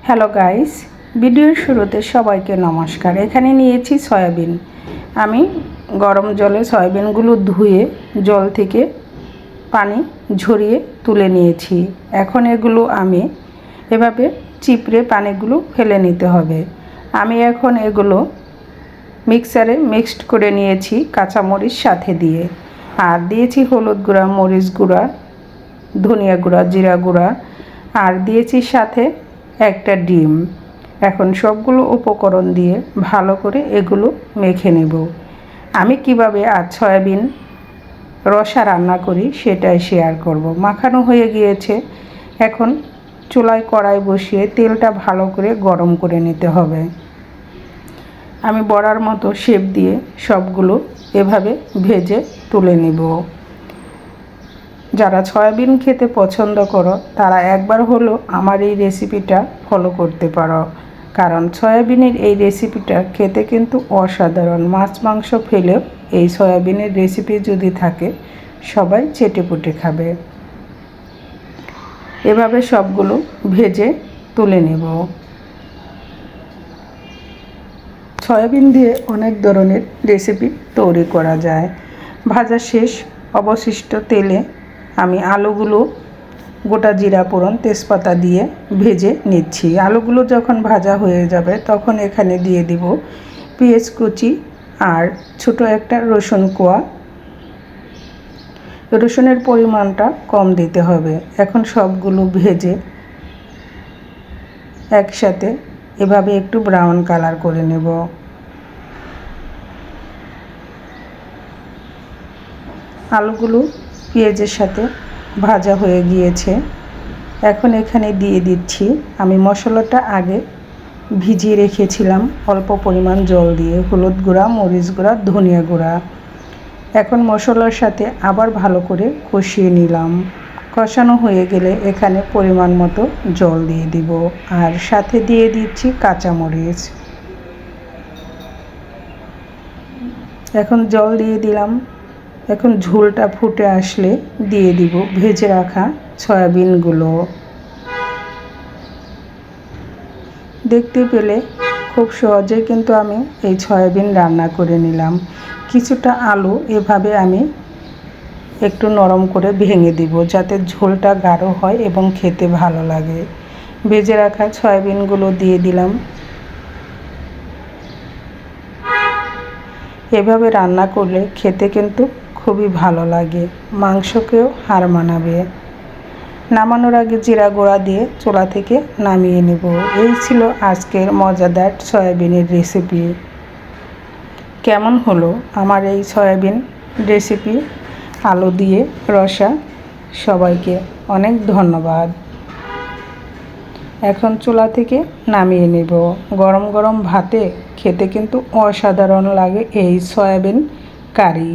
Hello guys, ভিডিওর শুরুতে সবাইকে নমস্কার। এখানে নিয়েছি সয়াবিন। আমি গরম জলে সয়াবিনগুলো ধুয়ে জল থেকে পানি ঝরিয়ে তুলে নিয়েছি। এখন এগুলো আমি এভাবে চিপড়ে পানিগুলো ফেলে নিতে হবে। আমি এখন এগুলো মিক্সারে মিক্সড করে নিয়েছি কাঁচামরিচ সাথে দিয়ে, আর দিয়েছি হলুদ গুঁড়া, মরিচ গুঁড়া, ধনিয়া গুঁড়া, জিরা গুঁড়া, আর দিয়েছি সাথে একটা ডিম। এখন সবগুলো উপকরণ দিয়ে ভালো করে এগুলো মেখে নেব। আমি কিভাবে আজ সয়াবিন রসা রান্না করি সেটাই শেয়ার করব। মাখানো হয়ে গিয়েছে, এখন চুলায় কড়াই বসিয়ে তেলটা ভালো করে গরম করে নিতে হবে। আমি বড়ার মতো শেপ দিয়ে সবগুলো এভাবে ভেজে তুলে নেব। যারা সয়াবিন খেতে পছন্দ করো তারা একবার হলো আমার এই রেসিপিটা ফলো করতে পারো, কারণ সয়াবিনের এই রেসিপিটা খেতে কিন্তু অসাধারণ। মাছ মাংস ফেলেও এই সয়াবিনের রেসিপি যদি থাকে সবাই চেটেপুটে খাবে। এভাবে সবগুলো ভেজে তুলে নেব। সয়াবিন দিয়ে অনেক ধরনের রেসিপি তৈরি করা যায়। ভাজা শেষ, অবশিষ্ট তেলে আমি আলুগুলো গোটা জিরা ফোড়ন তেজপাতা দিয়ে ভেজে নিচ্ছি। আলুগুলো যখন ভাজা হয়ে যাবে তখন এখানে দিয়ে দিব পেঁয়াজ কুচি আর ছোট একটা রসুন কোয়া। রসুনের পরিমাণটা কম দিতে হবে। এখন সবগুলো ভেজে একসাথে এভাবে একটু ব্রাউন কালার করে নেব। আলুগুলো পেঁয়াজের সাথে ভাজা হয়ে গিয়েছে। এখন এখানে দিয়ে দিচ্ছি আমি মশলাটা আগে ভিজিয়ে রেখেছিলাম অল্প পরিমাণ জল দিয়ে, হলুদ গুঁড়া, মরিচ গুঁড়া, ধনিয়া গুঁড়া। এখন মশলার সাথে আবার ভালো করে কষিয়ে নিলাম। কষানো হয়ে গেলে এখানে পরিমাণ মতো জল দিয়ে দিব, আর সাথে দিয়ে দিচ্ছি কাঁচামরিচ। এখন জল দিয়ে দিলাম। এখন ঝোলটা ফুটে আসলে দিয়ে দিব ভেজে রাখা সয়াবিনগুলো। দেখতে পেলে খুব সহজে কিন্তু আমি এই সয়াবিন রান্না করে নিলাম। কিছুটা আলু এভাবে আমি একটু নরম করে ভেঙে দিব যাতে ঝোলটা গাঢ় হয় এবং খেতে ভালো লাগে। ভেজে রাখা সয়াবিনগুলো দিয়ে দিলাম। এভাবে রান্না করলে খেতে কিন্তু খুবই ভালো লাগে, মাংসকেও হার মানাবে। নামানোর আগে জিরা গুঁড়া দিয়ে চুলা থেকে নামিয়ে নেব। এই ছিল আজকের মজাদার সয়াবিনের রেসিপি। কেমন হলো আমার এই সয়াবিন রেসিপি আলু দিয়ে রসা? সবাইকে অনেক ধন্যবাদ। এখন চুলা থেকে নামিয়ে নেব। গরম গরম ভাতে খেতে কিন্তু অসাধারণ লাগে এই সয়াবিন কারি।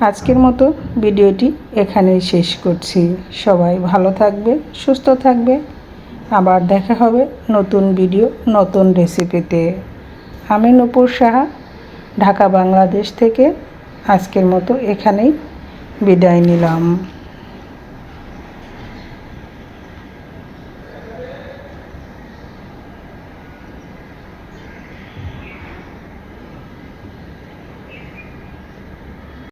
আজকের মতো ভিডিওটি এখানেই শেষ করছি। সবাই ভালো থাকবে, সুস্থ থাকবে। আবার দেখা হবে নতুন ভিডিও, নতুন রেসিপিতে। আমি নূপুর সাহা, ঢাকা, বাংলাদেশ থেকে আজকের মতো এখানেই বিদায় নিলাম।